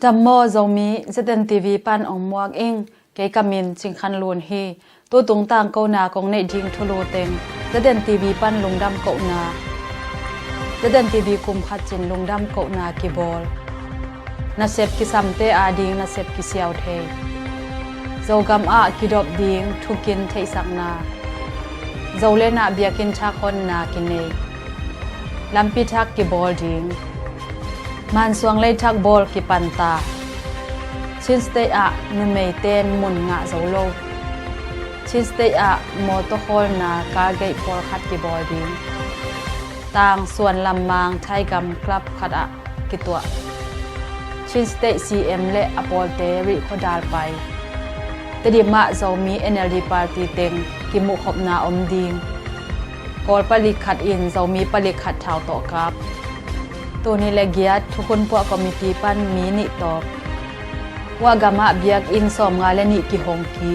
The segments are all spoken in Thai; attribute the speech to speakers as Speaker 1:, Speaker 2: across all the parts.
Speaker 1: จัมโมโจมีZNTV ปันองมวกอิงเกกามินจิงคันลูนฮีตัวตุงต่างเกานาของในจิงทุโลเต็งZNTV ปันลุงดำเกานาZNTV คุมขัดจินลุงดำเกานากิบอลนาเซบกิซัมเตอาดิงนาเซบกิเซียวเทโจกำอากิดอบดิงทุกินเทสักนาโจเลนาเบียกินชาคนนากินเนลำพิทักกิบอลดิงมันสวงเลยทักบอลกิปันตาชินสเตอะนุเมเตนมุนงะโจโลชินสเตอะมอตโคลนาการเกยพอลคัดกิบอลดิงต่างส่วนลำมางไทยกำกลับขัดอะกิตัวชินสเตซีเอ็มและอปอลเตริโคดาลไปแต่ดิมาโจมี NLD ปาร์ตี้เต็งกิมุขบนาอมดิงกอลปลิขัดอินโจมีปลิขัดชาวโตกับตัวนี้เลกียดทุกคนพวกคอมมิตี้ปันมีนิตอบว่ากามะเบียกอินสอมงาและนิกิฮงพี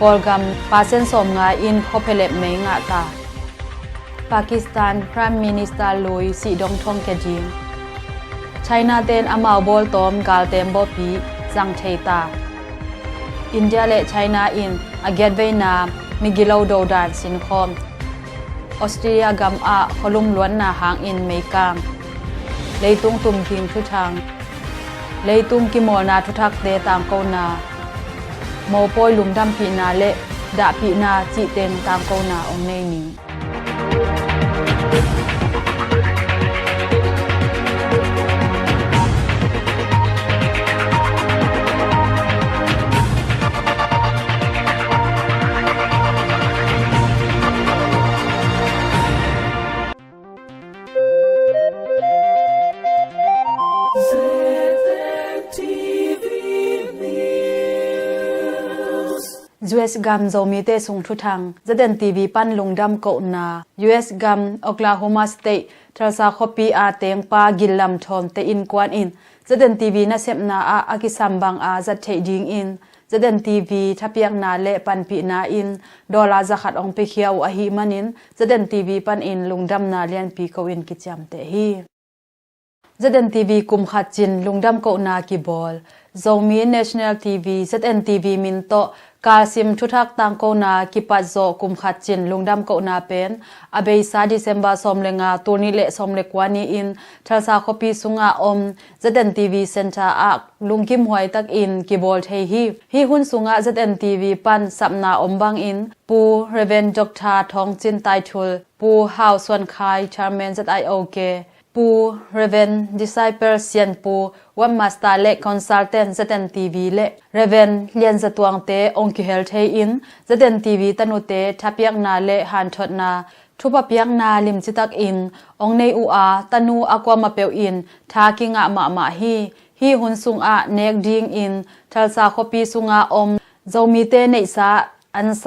Speaker 1: กอลกามปาเซนสอมงาอินคอเพเลเมงะตาปากีสถานพรีเมียร์มินิสเตอร์ลุยสีดงทองเกจิงไชน่าเตนอามาบอลตอมกาลเตมบอปีจังเทตาอินเดียและไชน่าอินอาเกตเวนามิกิลาวโดดานสินคอมออสเตรเลียกำอาขลุ่มล้วนนาหางอินเมกางเลยตุงตุ่มพิงทุทางเลยตุงกิโมนาทุทักเดตางโกนาโมปอยลุมดำปีนาเละดาปีนาจิเตนตางโกนาองเนนิงUS กัมโจมีเตสุงทุทังZNTV ปันลุงดำเกานา US กัมโอคลาโฮมาสเตททรัสซาคอปีอาเตงปากิลลัมทอมเตอินกวนอิน ZNTV นาเซมนาอากิซัมบังอาจัดเทดิงอิน ZNTV ทับยังนาเลปันปีนาอินดอลลาร์จะขัดองไปเขียวอหิมันิน ZNTV ปันอินลุงดำนาเลียนปีเกวินกิจามเตฮีZNTV กุมขัดจินลุงดำเกานากิบอลโจมี National TV ZNTV มินโตกาซิมทุทักตังโกนากิปัจโจกุมขัดจินลุงดำเกานาเป็นอเบยซาดิเซมบาสอมเลงาตัวนี้เละสอมเล็กวานีอินทัลซาคอปีสุงอาอม ZNTV เซนทาอักลุงกิมหวยตักอินกิบอลเทฮีหุนสุงอา ZNTV ปันสับนาอมบังอินปูเรเวนจอกทาทองจินไตทุลปูฮาวส่วนคายชาร์เมน ZIOKปูเรเวนดิไซเปอร์เซียนปูวัมมาสตาเล่คอนซัลเทนต์ZNTVเล่เรเวนเลียนจตวงเตองคิเฮลเทอินZNTVตันุเตทับยังนาเล่ฮันทดนาทุบเปียงนาลิมจิตักอินองในอูอาตันูอากวามาเปียวอินทากิงะมาฮีหุนสุงอาเนกดิงอินทัลซาคอปีสุงอาอมโจมีเตเนซาอันไซ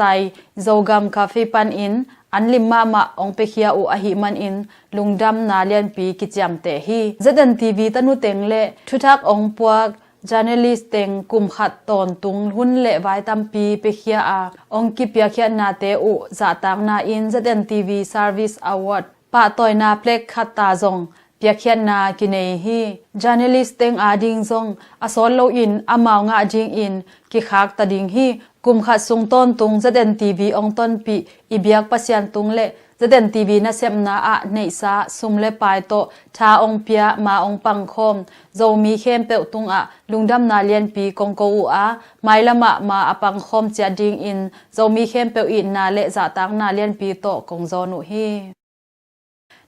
Speaker 1: โจกัมคาเฟปันอินอันลิมมาองเปเคียอูอหิมันอินลุงดำนาเลียนปีกิจามเตฮีZNTVตันุเต็งเละทุทักองปวกjournalist เต็งกุมขัดตอนตุงหุ่นเละไว้ตามปีเปเคียอาองกิเปียเคียนาเตอุจะตางนาอินZNTV Service Award ปะตอยนาเพลกขัดตาจงเปียเคียนากินเนฮี journalist เต็งอาดิงจงอสอนโลอินอามาวงะจิงอินกิคักตาดิงฮีกุมขัดสุงต้นตุงZNTVองต้นปีอีเบียกปัสยันตุงเละZNTV นาเซมนาอะเนซาซุมเลปายโตทาองเปียมาองปังคมโจมีเข้มเปวตุงอะลุงดำนาเลียนปีกงโกอูอะไมละมาอปังคมเจียดิงอินโจมีเข้มเปวอินนาเลจะตังนาเลียนปีโตกงโจนุฮี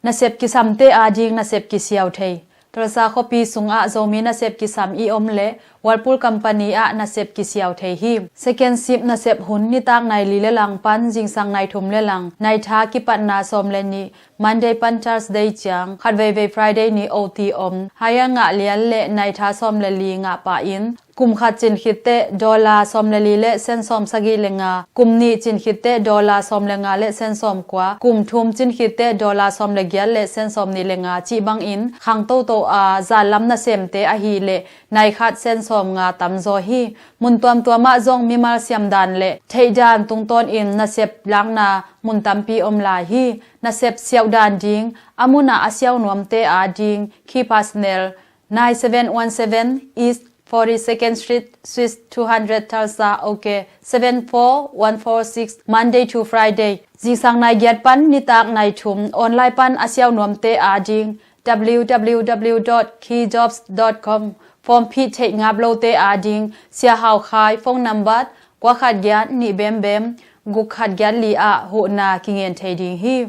Speaker 1: นาเซบกิซัมเตอาดิงนาเซบกิเซียวเททรซาคอปีสุงอาโจมีนาเซบกิซัมอีอมเลวัลปูลคัมปานีอะนาเซบกิเซียวเทฮีเซเคนซิปนาเซบหุนนิตากในลีเลลังปันจิงสังในทุมเลลังในทากิปันนาซอมเลนีมันเดย์ปันทัสเดย์จังขัดเวฟรายเดย์นีโอทีอมหายงะเลียนเลในทาซอมเลลีงะปาอินกุมขัดจินคิดเตดอลลาซอมเลลีเลเซนซอมสกีเลงากุมนี้จินคิดเตดอลลาซอมเลงาเลเซนซอมกว่ากุมทุมจินคิดเตดอลลาซอมเลเกียเลเซนซอมนิเลงาจีบังอินขังโตอาจาลัมนาเซมเตอฮีเลในขัดเซนซอมงาตำโซฮีมุนตัวมาจงมีมาเซียมดันเลเทดานตุงต้นอินนาเซบลังนามุนตัมปีอมลาฮีนาเซบเซียวดานดิงอามุนาอาเซียวนวมเตอาดิงคีพาสเนล 9717 East 42nd Street Suite 200 Tulsa OK 74146 Monday to Friday Jisang nai giat pan nitak nai thum online pan asiaw nuam te ading www.keyjobs.com form phi thei ngap lo te ading sia hau khai phone number kwa khat giat ni bem bem gu khat giat li a hu na kingen thei ding hi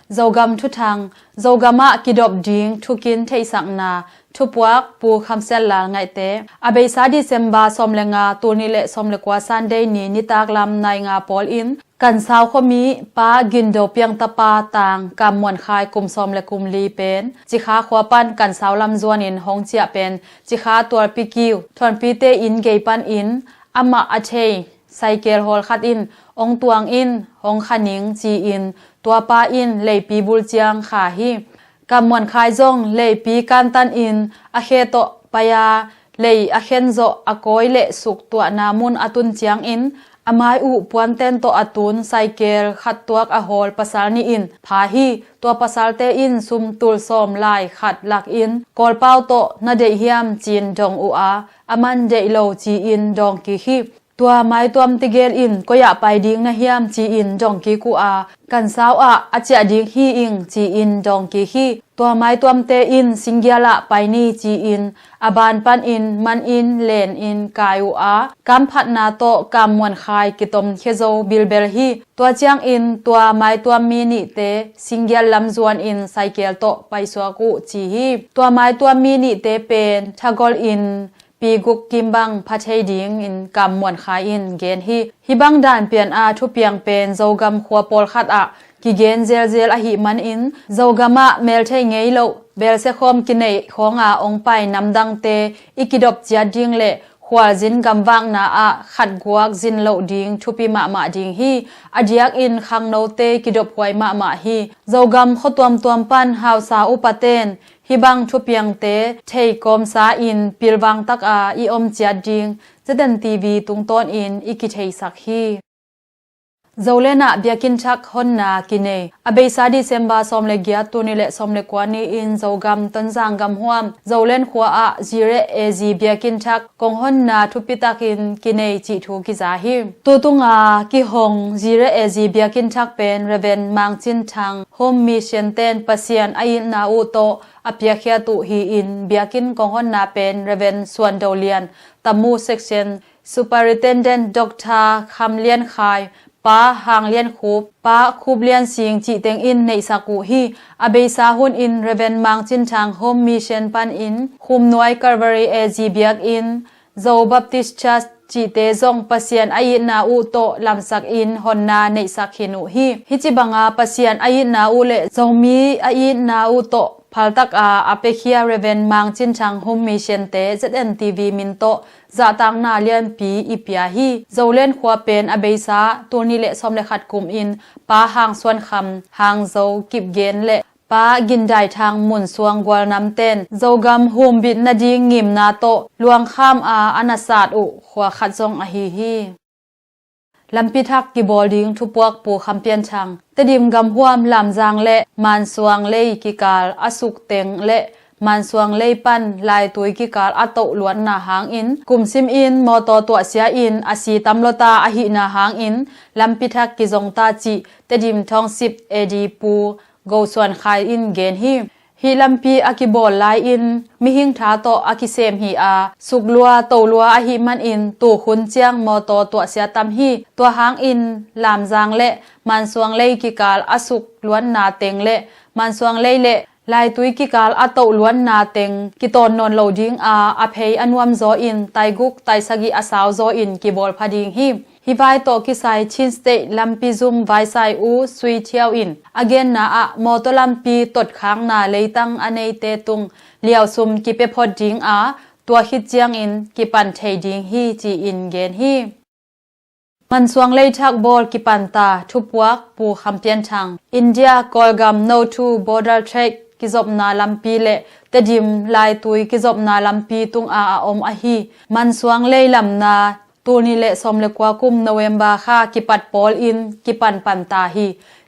Speaker 1: Zogam thu thang zogama kidop ding thukin theisak na thupuak pu khamsel la ngai te abeisa December somlenga tunile somlekwa Sunday ni nitak lam nai nga pol in kan saw khomi pa gindo piang tapa tang kamon khai kum somle kum li pen chikha khwapan kan saw lam zuan in hongchia pen chikha tor pikiu thon pi te in geipan in ama achei cycle hol khat in ong tuang in hong khaning chi in tua pa in leipi bul chiang kha hi kamon khai jong leipi kan tan in a khe to paya lei a khen zo akoi le suk tua namun atun chiang in amai u puanten to atun cycle khat tuak a hol pasal ni in pha hi tua pasal te in sum tul som lai khat lak in kol pau to na de hiam chin dong u a aman de lo chi in dong ki hi tua mai tuam tigel in koya pai ding na hiam chi in dong ki ku a kan saw a achia ding hi ing chi in dong ki hi tua mai tuam te in singyala pai ni chi in aban pan in man in len in kayu a kam phat na to kam mon khai kitom khezo bilbel hi tua chiang in tua mai tuam mi ni te singyal lam zuan in cycle to pai swa ku chi hi tua mai tuam mi ni te pen thagol in pi guk kimbang phathei ding in kam mon khai in gen hi hibang dan pian a thu piang pen zogam khwa pol khat a ki gen zel a hi man in zogama mel thei ngei lo bel se khom ki nei khonga ong pai namdang te ikidop chia ding le khwal jin gamwang na a khat guak jin lo ding thupi ma ding hi adiak in khang no te kidop hwai ma hi zogam khotwam tuam pan hausa upaten hibang thupiang te thei kom sa in pilwang tak a I om chia ding zadan TV tungton in iki thei sak hi Zolena biakin chak honna kine abeisa December somle gya tunile somle kwani in zogam tonjang gam huam zolen khwa a zire ezi biakin chak kong honna thupitakin kine chi thu ki za hi tutunga ki hong zire ezi biakin chak pen reven mangchin thang home mission ten pasian ain na u to apia khia tu hi in biakin kong honna pen reven swandolian tamu section superintendent Dr. Khamlian Khai pa hang lian khup pa khup lian sing chi teng in nei saku hi abeisa hun in reven mangchin thang home mission pan in khum noi Calvary AG biak in zo baptist church chi te zong pasian ai na u to lamsak in honna nei sakhinu hi hichibanga pasian ai na u le zomi ai na u to phaltak a apekhia reven mangchin thang home mission te ZNTV min to za tang na lian pi ipia hi zolen khwa pen abeisa tuni le somle khat kum in pa hang swan kham hang zo kip gen le pa gindai thang mun suang gwal nam ten zogam hum bit na ding ngim na to luang kham a anasat u khwa khat zong a hi lampi thak ki bolding thupuak pu khampian chang tedim gam huam lam jang le man suang le ki kal asuk teng le man suang lei pan lai tui ki kal ato luan na hang in kum sim in moto to sia in asi tamlota a hi na hang in lampi thak ki jong ta chi tedim thong sip edi pu go swan khai in gen hi lampi akibol lai in mi hing tha to akisem hi a suklua tolua a hi man in tu khun chiang moto to sia tam hi to hang in lam jang le man suang lei ki kal asuk luan na teng le man suang lei le lai tui ki kal ato luan na teng ki ton non loading a aphei anwam zo in taiguk taisagi asaw zo in ki bol phading hi vai to ki sai chin state lampi zum vai sai u sui thiaw in again na a moto lampi tot khang na leitang anei te tung liaw sum ki pe phoding a tua hit chiang in ki pan thei ding hi chi in gen hi man suang lei thak bol ki panta thupuak pu khampian thang India Kolgam no to border track ki zop na lampi le tedim lai tui ki zop na lampi tung a om a hi man suang lei lam na ตูนี่เลสอมเลกว่ากุมโนเวมบาค่ากิปัดปอลอินกิปันปันตาฮี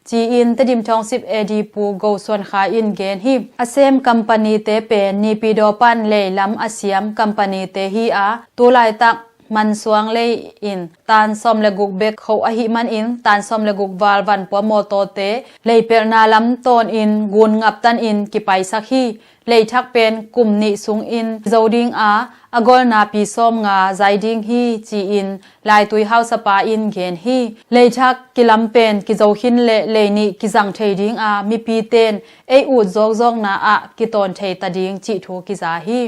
Speaker 1: จีอินตดิมทอง10เอดีปูโกส่วนขาอินเกนฮีอาเซมคัมปานีเตเป็นนีปีโดปันเลลัมอาเซียมคัมปานีเตฮีอาตูไลตักมันสวงเลยอินตานซอมเลกุกเบกเขาอหิมันอินตานซอมเลกุกวาลวันปัวโมโตเตเลยเปรนาลัมตอนอินกุนงับตันอินกิไปสักฮีเลยทักเป็นกลุ่มนิสุงอินโจดิงอาอากอลนาปีส้มงาใจดิงฮีจีอินลายตุยเฮาสปาอินเกนฮีเลยทักกิลัมเป็นกิโจหินเลยนี่กิจังเทดิงอามีปีเตนเออูดจอกนาอะกิตอนเทตดิงจิทูกิจาฮี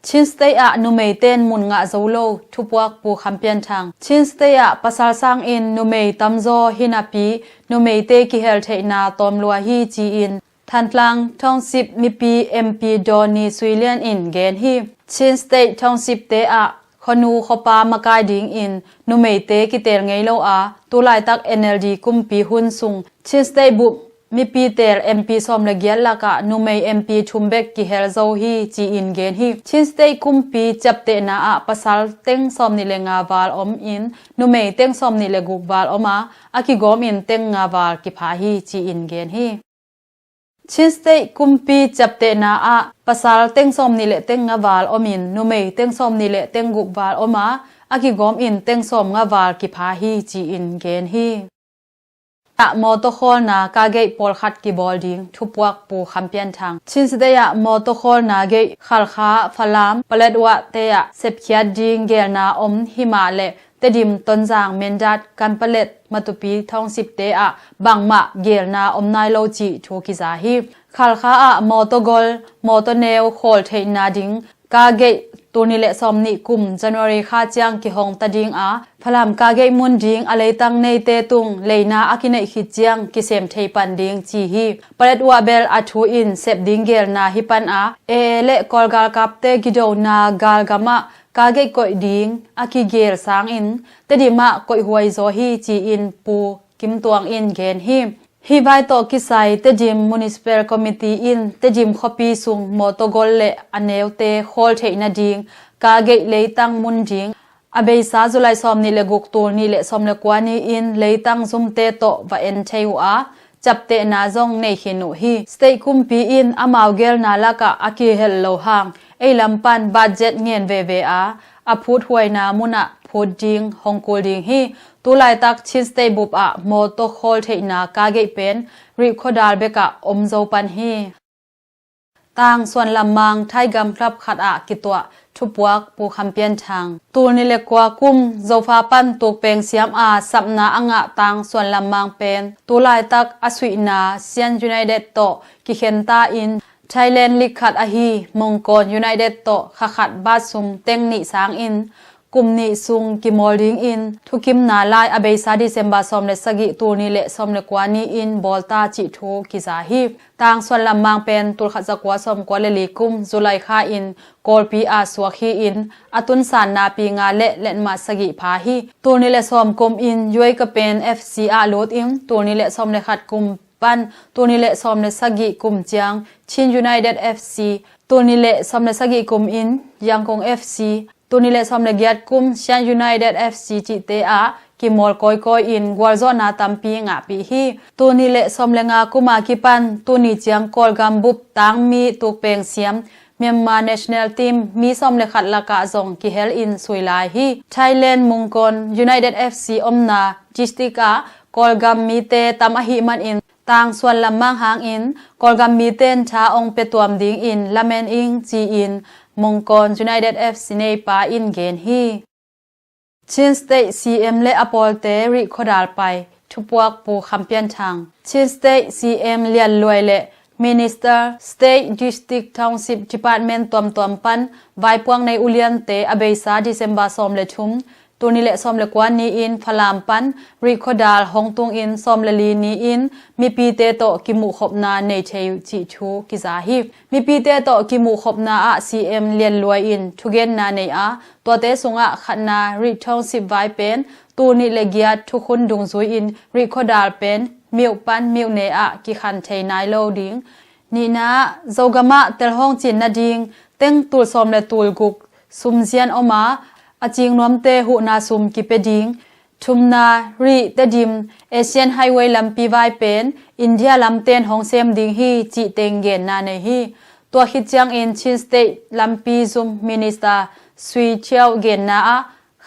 Speaker 1: ชินสเตยอะนุเมเตนมุนงะโซโลทุปวักปูคัมเปียนทางชินสเตยอะภาษาสังอินนุเมตัมโซฮินาปีนุเมเตกิเฮลเทนาตอมลัวฮีจีอินทันทลังท่องสิบมีปีเอ็มพีดอนีสวีเลียนอินเกนฮีชินสเตยท่องสิบเตอะขนูขปามากายดิงอินนุเมเตกิเตลไงโลอาตุลายตักเอเนลดีกุมปีหุนซุงชินสเตยบุมีปีเตลเอ็มพีสอมเลเกียลากะนุเมเอ็มพีชุมเบกกิเฮลโซฮีจีอินเกนฮีชินสเตยกุมปีจับเตนาอะปัสสัลเต็งสอมนิเลงาวาลอมอินนุเมเต็งสอมนิเลกุกวาลอมาอากิกอมอินเต็งงาวาลกิพาฮีจีอินเกนฮีชินสเตยกุมปีจับเตนาอะปัสสัลเต็งสอมนิเลเต็งงาวาลอมินนุเมเต็งสอมนิเลเต็งกุกวาลอมาอากิกอมอินเต็งสอมงาวาลกิพาฮีจีอินเกนฮีอะมอโตโคลนากาเกปอลขัดกิบอลดิงทุปวักปูคัมเปียนทางชินสเตยะมอโตโคลนาเกขัลคาฟลามปเลดวะเตยะเซปเคียดิงเกลนาอมหิมาเลเตดิมตนจางเมนดัดกันปเลดมาตุปีทองสิบเตอะบังมะเกลนาอมนายโลจิทูกิซาฮีขัลคาอะมอโตโกลมอโตเนวโคลเทนาดิงกาเกตัวนี้แหละสอมนิกุมจันวารีข้าจ้างกิฮงตาดิงอาพลามกาเกมุนดิงอะไรตั้งในเตตุงเลยนาอากินอิขิจ้างกิเซมเทปันดิงจีฮีปเลดวาเบลอาทูอินเซบดิงเกลนาฮิปันอาเอเลกอลกาลกับเตกิโดนากาลกามะกาเกกอยดิงอากิเกลสางอินเตดิมะกอยหวยโซฮีจีอินปูกิมตวงอินเกนฮีฮีบายโตกิไซเตจิมมูนิสิปาลคอมมิตี้อินเตจิมคอปีซุงมอโตโกลเลอเนวเตโคลเทนาดิงกาเกเลตังมุนดิงอเบยซาจุไลซอมนิเลกุกตูนิเลซอมเลกวานีอินเลตังซุมเตโตวะเอ็นเทวอาจับเตนาจงในขินุฮีสเตคุมปีอินอามาวเกลนาลากะอากิเฮลโลฮังเอลัมปันบัดเจ็ตเงียนเวเวอาอพูดหวยนามุนะพูดดิงฮองกูดิงฮีตุลายตักชินสเตบุบอะโมโตโคลเทนากาเกเป็นริโคดาลเบกะอมโจปันฮีต่างส่วนลำมังไทยกำครับขัดอะกิตัวทุบวักปูคำเปียนทางตูนิเลกว่ากุมโจฟาปันตุกเปงเสียมอาสับนาอ่างะต่างส่วนลำมังเป็นตุลายตักอสวินาเซียนยูไนเต็ดโตกิเคนตาอินไทยแลนด์ลิขัดอะฮีมงกรยูไนเต็ดโตขัดบาซุมเต็งนิสางอินกุมนิซุงกิมอลดิงอินทุกิมนาลายอเบซาดิเซมบาซอมเลสกิตูนิเลซอมเลกวานีอินบอลตาจิทูกิซาฮีต่างส่วนลำมังเป็นตุลขัดจักวาซอมกวาเลลีกุมจุไลคาอินกอลปีอาสวกฮีอินอตุนสานนาปีงาเลมาสกิพาฮีตูนิเลซอมกุมอินย้วยกะเป็น FCR โลดอินตูนิเลซอมเลขัดกุมปันตูนิเลซอมเลสกิกุมเจียงชินยูไนเต็ด FC ตูนิเลซอมเลสกิกุมอินยังคง FCตูนิเลซอมเลเกียดกุมเชียนยูไนเต็ด FC จิเตอากิมอลกอยอินกวาลโซนาตัมปีงะปีฮีตูนิเลซอมเลงากุมากิปันตูนิเจียงกอลกัมบุบตังมีตุกเปงเสียมเมียนมา National Team มีซอมเลขัดละกะจงกิเฮลอินสุยลายฮีไทยแลนด์มุงกอน United FC อมนาจิสติกากอลกัมมีเตตัมอหิมันอินต่างส่วนลำมังหางอินกอลกัมมีเตนชาองเปตวมดิงอินละเมนอิงจีอินมงกร United FC ในปาอินเกนฮีชินสเตย์ CM และอปอลเตริโคดาลไปทุปวักปูคัมเปียนทางชินสเตย์ CM เลียนลวยและ Minister State District Township Department ตวมปันไว้พวงในอุเลียนเตอเบซาดิเซมบาซอมเลชุมตัวนี้แหละซอมเลกวานีอินพลามปันริโคดาลฮองตุงอินซอมเลลีนีอินมีปีเตโตกิมุขบนาในเชยจิชูกิซาฮิมีปีเตโตกิมุขบนาอะ CM เลียนลวยอินทุเกนนาในอาตัวเตสุงะขันนาริทองสิบไว้เป็นตัวนี้เลกียทุกคนดุงซุยอินริโคดาลเป็นมิวปันมิวเนอะกิคันเทนายโลดิงนี่นะโจกามะเตลห้องจินนาดิงเต็งตูลซอมเลตูลกุกซุมเซียนออกมา อาจิงนวมเตหุนาซุมกิเปดิงทุมนารีเตดิมเอเชียนไฮเวย์ลำปีไวเป็นอินเดียลำเต็นของเซมดิงฮีจิเตงเกนนาเนฮีตัวฮิจยังอินชินสเตลำปีซุมมินิสตาสวีเชียวเกนนา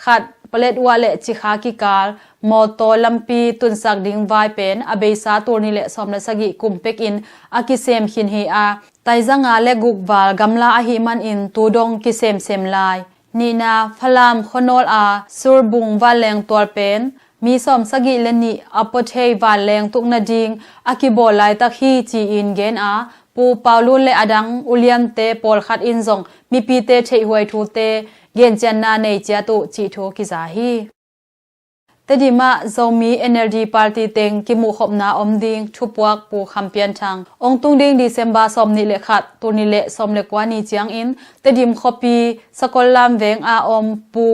Speaker 1: ขัดเปเลตวาเลจิคากิกาลมอโตลำปีตุนสักดิงไวเป็นอเบซาตัวนิเลสอมเลสกิกุมเป็กอินอากิเซมหินฮีอาไตจังอาเลกุกวาลกัมลาอาหิมันอินตูดงกิเซมเซมลายนีนาพลามขนอลอาซูรบุงวาเลงตัวเป็นมีสอมสกิเลนีอปเทยวาเลงตุกนาดิงอากิโบไลตักฮีจีอินเกนอาปูเปาลุนเลอดังอุเลียนเตปอลขัดอินซงมีปีเตเทหวยทูเตเกนเจนนาในเจตุจิโทกิซาฮีแต่ดีมาโซมีเอเนอร์จีปาร์ตี้เต็งกิมูขบนาอมดิงทุบวักปูคำเปียนทางองตุงดิงดิเซมบาสอมนิเลขัดตัวนิเลสอมเลกวานีเจียงอินแต่ดิมคอปีสกอลลามเวงอาอมปู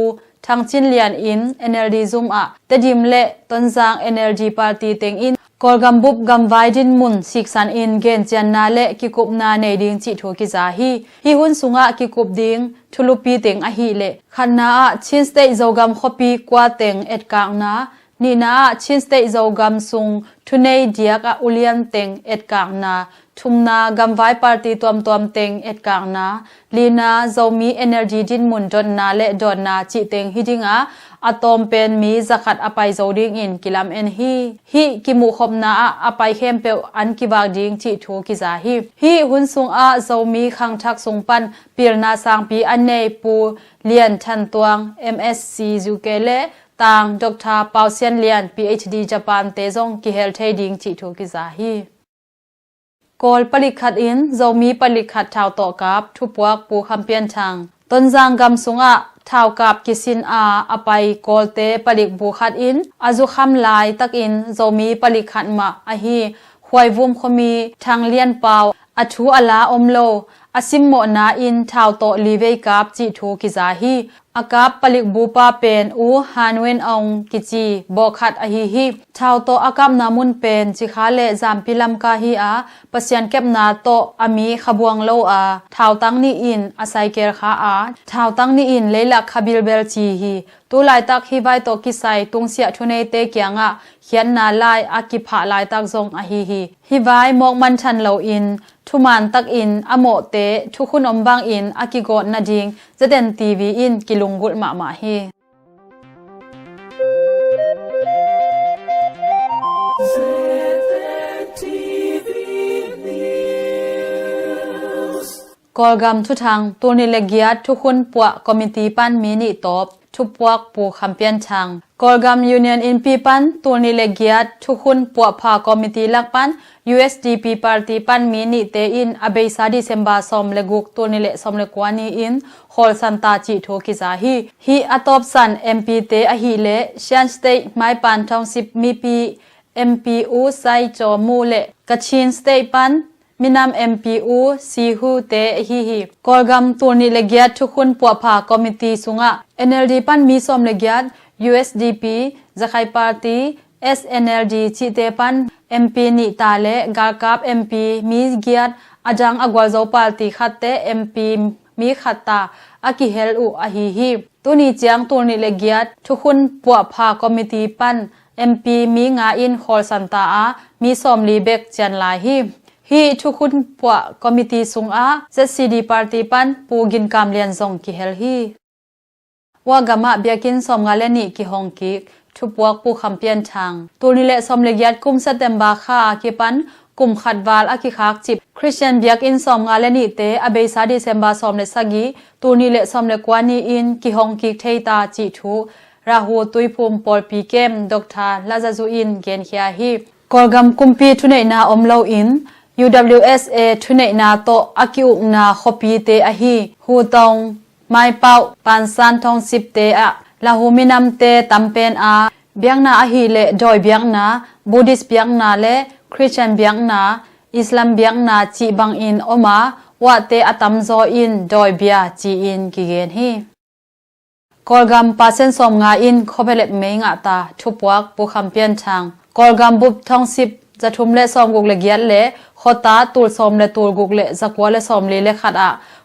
Speaker 1: ทางจินเลียนอินเอเนอร์จีซุมอะแต่ดิมเลต้นจางเอเนอร์จีปาร์ตี้เต็งอินกอลกัมบุบกัมไวดินมุนสิกสันอินเกนเจนนาเลกิกุบนาในดิงจิโทกิซาฮีหุนสุงะกิกุบดิงทุลุปีเต็งอะฮีเลขันนาชินสเตโซกัมคอปีกว่าเต็งเอ็ดกางนานีนาชินสเตโซกัมซุงทุเนยเดียกอุเลียนเต็งเอ็ดกางนาทุมนากัมไวปาร์ตี้ตวมเต็งเอ็ดกางนาลีนาโซมีเอเนอร์จีดินมุนดอนนาเลดอนนาจิเต็งฮิดิงาอะตอมเป็นมีจักขัดอภัยโซดิงอินกิลามเอ็นฮีกิมูขบนาอภัยเข้มเปวอันกิบากดิงจิทูกิซาฮีหุนซุงอาโซมีขังทักซุงปันปีรนาสังปีอันเนปูเลียนทันตวง MSc จูเกเลตางดรเปาเซียนเลียน PhD ญี่ปุ่นเตซงกิเฮลเทดิงจิทูกิซาฮีกอลปลิขัดอินโซมีปลิขัดชาวโตกับทุบวักปูคำเปียนทางต้นจางกำสุงะท้าวกับกิสินอาอภัยกอลเตปลิกบูขัดอินอาจุคำลายตักอินโซมีปลิขัดมาอฮีหวยวุมขมีทางเลียนเปาอัทูอลาอมโลอาซิมโมนาอินท้าวโตลีเวกับจิทูกิซาฮีอากับปลิกบูปาเป็นอูฮานเวนองกิจีบอขัดอฮีท้าวโตอากับนามุนเป็นจิคาเลจามพิลัมกาฮีอาปัสยันเก็บนาโตอามีขบวงโลอาท้าวตั้งนี่อินอาศัยเกลคาอาท้าวตั้งนี่อินเลลักขบิลเบลจีฮีตูลายตักฮีไวโตกิไซตุงเสียทุเนเตเกียงะเขียนนาลายอากิผาลายตักซงอฮีไวมอกมันชันโลอินทุมานตักอินอโมเตทุคุณอมบางอินอากิโกนาดิงจะเด่นทีวีอินกิลุงกุลมาฮีกอลกัมทุทางตัวนิเลกียทุกคนปัวคอมมิตี้ปันมินิตอบทุบวักปูคำเปียนทางกอลกัมยูเนียนอินปีปันตัวนิเลกียทุกคนปัวพาคอมมิตี้ลักปัน USDP ปาร์ตี้ปันมินิเตอินอเบซาดิเซมบาสอมเลกุกตัวนิเลสอมเลกวานีอินฮอลซันตาจิโทกิซาฮีอตอบสัน MP เตอฮีเลเชียนสเตย์ไมปันทองสิบมีปี MPU ไซจอมูเลกัชินสเตย์ปันมินาม MPU ซีฮูเตฮีกอลกัมตัวนิเลกียทุกคนปัวพาคอมมิตี้สุงะ NLD ปันมีสอมเลกีย USDP จะใครปาร์ตี้ SNLD จิเตปัน MP นิตาเลกากับ MP มีเกียรอาจังอากวาโซปาร์ตี้ขัดเต MP มีขัดตาอากิเฮลอุอฮีตัวนี้เจียงตัวนิเลกียทุกคนปัวพาคอมมิตี้ปัน MP มีงาอินฮอลซันตามีสอมลีเบกเจนลายฮีทุกคนปัวคอมมิตี้สุงZCD ปาร์ตี้ปันปูกินกามเลียนซงกิเฮลว่ากามะเบียกินสอมงาเลนี่กิฮองกิกทุบวักปูคำเปียนทางตัวนี้แหละสมเลกยัดกุมเซตเตมบาคาอากิปันกุมขัดวาลอากิคักจิบคริสเตียนเบียกอินสอมงาเลนี่เตอเบซาดิเซมบาสอมเลสกีตัวนี้แหละสมเลกวานีอินกิฮองกิกเทตาจิทูราหูตุยภูมิปอลปีเกมดรลาซาซูอินเกนเฮียฮีกอลกัมกุมปีทุเนนาอมเลาอินUWSA ทุเนนาโตอากิอุนาขปีเตอฮีฮูตองไมเป้าปันซันทองสิบเตอะลาหูมินัมเตตัมเป็นเบียงนาอฮีเลดอยเบียงนาบูดิสเบียงนาเลคริสเตียนเบียงนาอิสลามเบียงนาจีบังอินอมาวะเตอตัมโซอินดอยเบียจีอินกิเกนฮีกอลกัมปาเซนสอมงาอินคอเบเลเมงะตาทุบวักปูคำเปียนทางกอลกัมบุบทองสิบจะทุมเลสอมกุกเลเกียนเลขตาตูลสอมเลตูลกุกเลจักวาเลสอมเลขัด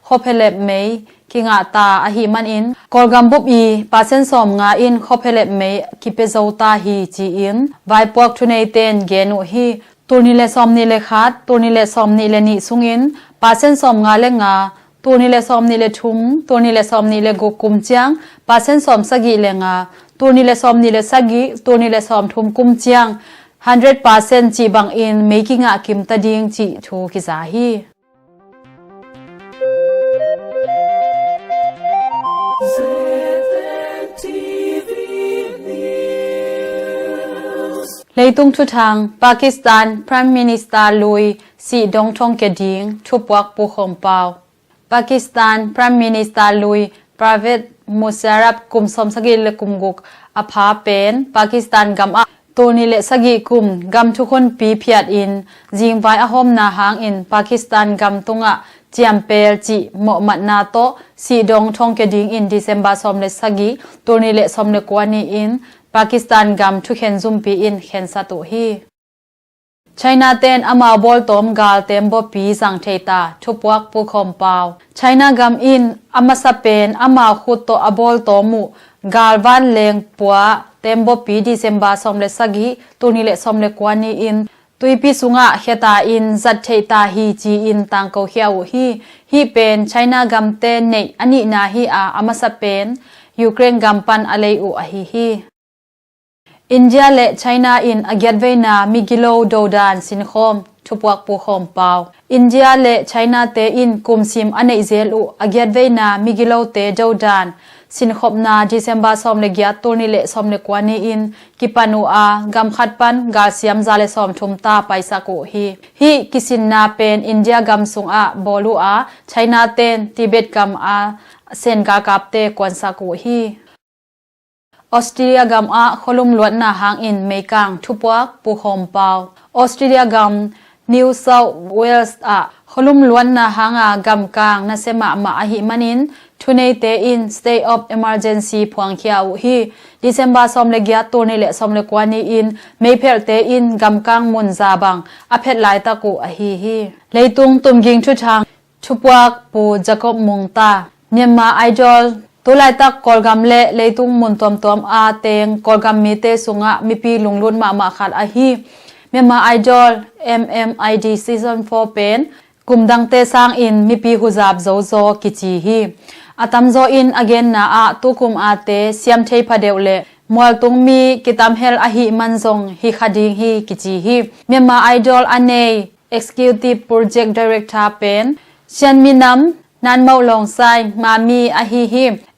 Speaker 1: ข khophelep mei kinga ta a hi man in kolgam bob i pasen som nga in khophelep mei kipezo ta hi chi in vai pok thunei ten genu hi turni le som ni le khat turni le som ni le ni sungin pasen som nga le nga turni le som ni le thum turni le som ni le gokum chiang pasen som sagi le nga turni le som ni le sagi turni le som thum kum chiang 100% chi bang in making a kim ta ding chi thu ki za hi Leitung thu thang Pakistan Prime Minister Lui Si Dong Thong ke ding thupwak pu khom pau Pakistan Prime Minister Lui Pervez Musharraf kum som sagi le kum guk apha pen Pakistan gam a toni le sagi kum gam thu khon pi phiat in jing vai a hom na hang in Pakistan gam tunga chiampel chi mo mat na to Si Dong Thong ke ding in December som le sagi toni le som le kwani in Pakistan gam thu khen zum pi in khen sa to hi China ten ama bol tom gal tem bo pi sang theita thupwak pu khom pau China gam in ama sa pen ama khut to abol to mu gal van leng pua tem bo pi December som le sagi tuni le som le kwani in tuipi sunga kheta in zat theita hi chi in tang ko hiau hi pen China gam te nei ani na hi a ama sa pen Ukraine gam pan alei u a hi India le China in agyatveina migilo dodan sinkhom thupwak pu khom pau India le China te in kumsim anei zel u agyatveina migilo te dodan sinkhop na December som le gyat turni le som le kwani in kipanu a gam khat pan ga siam zale som thumta paisa ko hi kisin na pen India gam sung a bolu a China ten Tibet gam a sen ga kapte kwansa ko hi Australia gam a kholum luat na hang in meikang thupwak pu khom pau Australia gam New South Wales a kholum luat na hang a gam kang na sema ma a hi manin thunei te in state of emergency phuang khiau hi December som le gya turni le som le kwani in meipher te in gam kang mun za bang a phet lai ta ku a hi leitung tumging thu thang thupwak pu Jacob Mungta Myanmar Idol Tulai tak kolgam le leitung mun tom a teng kolgam mi te sunga mi pi lunglun ma khat a hi Myanmar Idol MMID season 4 pen kumdang te sang in mi pi huzab zo kichi hi atam zo in again na a tukum a te siam thei phadeu le mual tung mi kitam hel a hi manzong hi khading hi kichi hi Myanmar Idol anei executive project director pen Sian Minam nan mau long sai ma mi a hi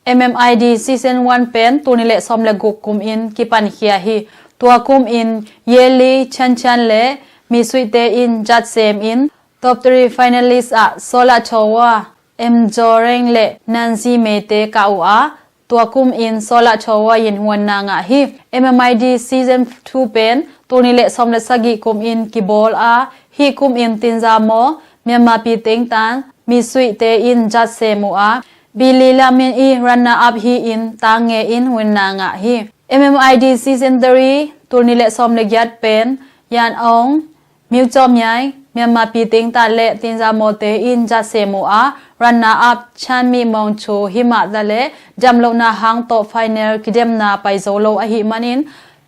Speaker 1: MMID season 1 pen tunile som le guk kum in kipan khia hi tua kum in yeli chan le mi suite in jat sem in top 3 finalists a Sola Chowa M Joreng le Nancy Mete Kaua tua kum in Sola Chowa yin huan na nga hi MMID season 2 pen tunile som le sagi kum in kibol a hi kum in tinza mo Myanmar pi teng tan mi suite in jat semu a Bilila min I runner up hi in tange in winna nga hi MMID season 3 turnile som le gyat pen yan ong miu chom yai Myanmar pi ting ta le tinza mote in jat semu a runner up chan mi mong chu hima dale jamlo na hang to final kidem na pai zo lo a hi manin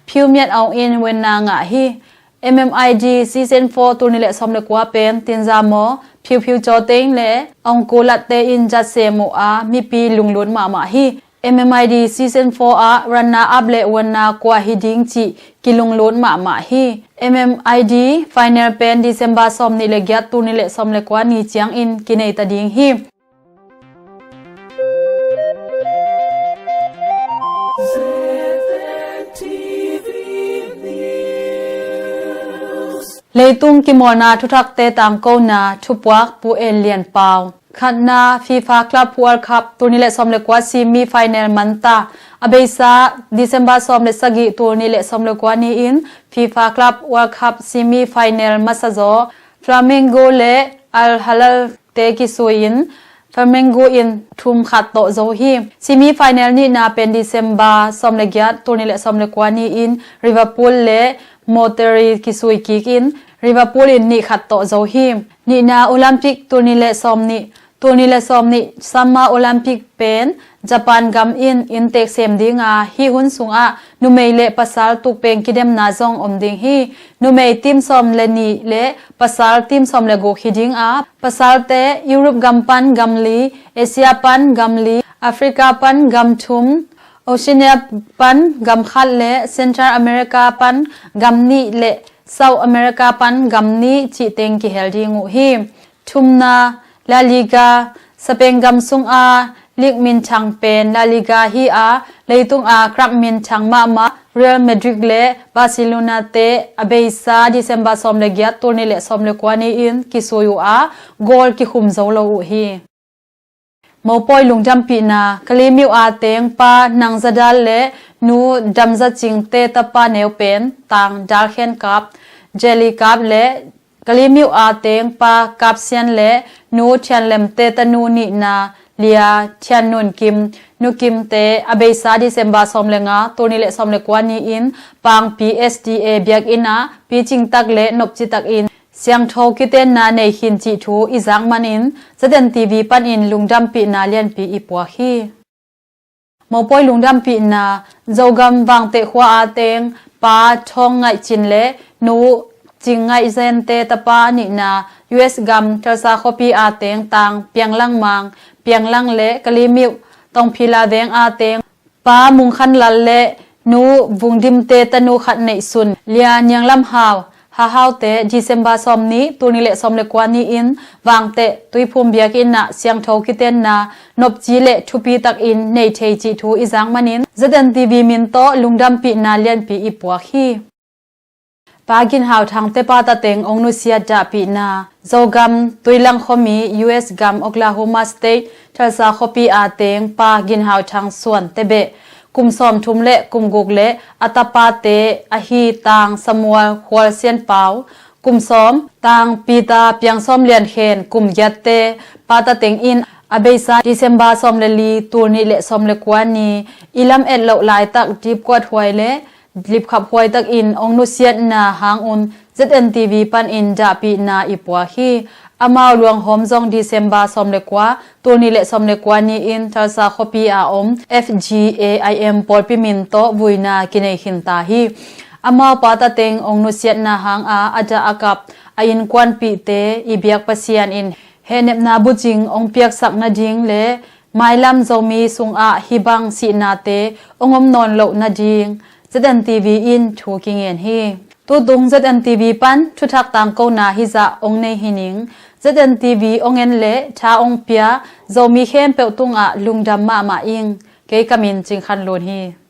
Speaker 1: phiu miat ong in winna nga hi MMID season 4 turnile som le kwa pen tinza mo phiu cho teng le ong kolat te in jat semu a mi pi lunglun ma hi MMID season 4 a runner up le wanna kwa hiding chi kilunglun ma hi MMID final pen December som ni le gyat tu ni le som le kwa ni chiang in kinei ta ding hi Leitung kimona thuthak te tang ko na thupwak pu alien pau khanna FIFA Club World Cup turnile somle kwa semi final manta abeisa December somle sagi turnile somle kwa ni in FIFA Club World Cup semi final masazo Flamengo le Al Hilal te ki suin Flamengo in thum khat to zo hi semi final ni na pen December somle gyat turnile somle kwa ni in Liverpool le Monterrey ki sui ki in Liverpool in ni khat to zo hi ni na Olympic turnile som ni ตัวนี้และซอมนี่ซัมมาโอลิมปิกเป็นญี่ปุ่นกำอินเทคเซมดิงฮีหุนสุงนุเมเลภาษาตุกเป็นกิเดมนาจงดิงฮีนุเมทีมซอมเลนีเลภาษาทีมซอมเลโกฮิดิงภาษาเตยุโรปกำปันกำลีเอเชียปันกำลีแอฟริกาปันกำทุมโอเชียเนียปันกำขัดเลเซนทรัลอเมริกาปันกำนีเลเซาท์อเมริกาปันกำนีจิเตงกิเฮลดิงูฮีทุมนาลาลิกาสเปนกำซุงลิกมินชังเป็นลาลิกาฮีเลยตุงครับมินชังมาเรอัลมาดริดเลบาร์เซโลนาเตอเบย์ซาดิเซมบาซอมเลกียตัวนี้เลซอมเลกวานีอินกิโซยูโกลกิคุมโซโลอุฮีมอปอยลุงจำปีนากลีมิวเตงปานังซาดัลเลนูดำซาจิงเตตปาเนวเป็นต่างดาร์เคนกับเจลีกับเลกลีมิวเตงปากับเซียนเลนูเทียนเลมเตตนูนีนาเลียเทียนนุนกิมนุกิมเตอเบซาดิเซมบาซอมเลงตัวนี้เลซอมเลกวานีอินปัง PSDA เบียกอินะปีจิงตักเลนบจิตักอินเสียงโทกิเตนนาในหินจิทูอิจังมันอินแสดงทีวีปันอินลุงดำปีนาเลียนปีอีปัวฮีมอปอยลุงดำปีนาเจ้ากำวังเตขัวเตงปาทองไงจินเลนูจิงไงเซนเตตปานินา US กำทรซาคอปีเตงตังเปียงลังมังเปียงลังเลกะลีมิวต้องพิลาเวงเตงปามุงคันลัลเลนูวุงดิมเตตนูขัดในสุนเลียนยังลำหาวฮาวเตดิเซมบาซอมนี้ตัวนี้เลซอมเลกวานีอินวางเตตุยพุมเบียกินเสียงโทกิเตนนบจีเลทุปีตักอินในเทจิทูอิจังมันินเจดันทีวีมินโตลุงดำปีนาเลียนปีอีปัวฮีปากินหาวทางเตปาตะเตงองนุเซียจ่าปีนาโจกัมตุยลังคมี US กัมโอคลาโฮมาสเตททัสซาคอปีเตงปากินหาวทางส่วนเตเบกุมซอมทุมเลกุมกุกเลอัตปาเตอหีตางสมัวควลเซียนเปากุมซอมตางปีตาเปียงซอมเลียนเคนกุมยัตเตปาตะเตงอินอเบซาดิเซมบาซอมเลลีตัวนี้เลซอมเลกวานีอิลัมเอ็ดเหลาลายตักจีบกวดหวยเลลิบขับหวยตักอินองนุเซียนนาหางอุน ZNTV ปันอินจ่าปีนาอีปัวฮีอามาวลวงหอมจงดิเซมบาซอมเลกว่าตัวนี้เลซอมเลกว่านี้อินทัสซาคอปีFGAIM ปอลปิมินโตวุยนากินเอหินตาฮีอามาวปาตะเตงองนุเซียนนาหางอาจาอากับอินควันปีเตอีเบียกปัสยานอินเฮเนบนาบุจิงองเปียกสักนาจิงเลไมลัมโจมีสุงฮิบังสีนาเตองอมนอนโลนาจิงZNTV in thu kingen hi tu dung ZNTV pan thu thak tang ko na hi za ong nei hining ZNTV ongen le tha ong pia zomi khem pe tunga lungdam ma ing ke kamin ching khan lon hi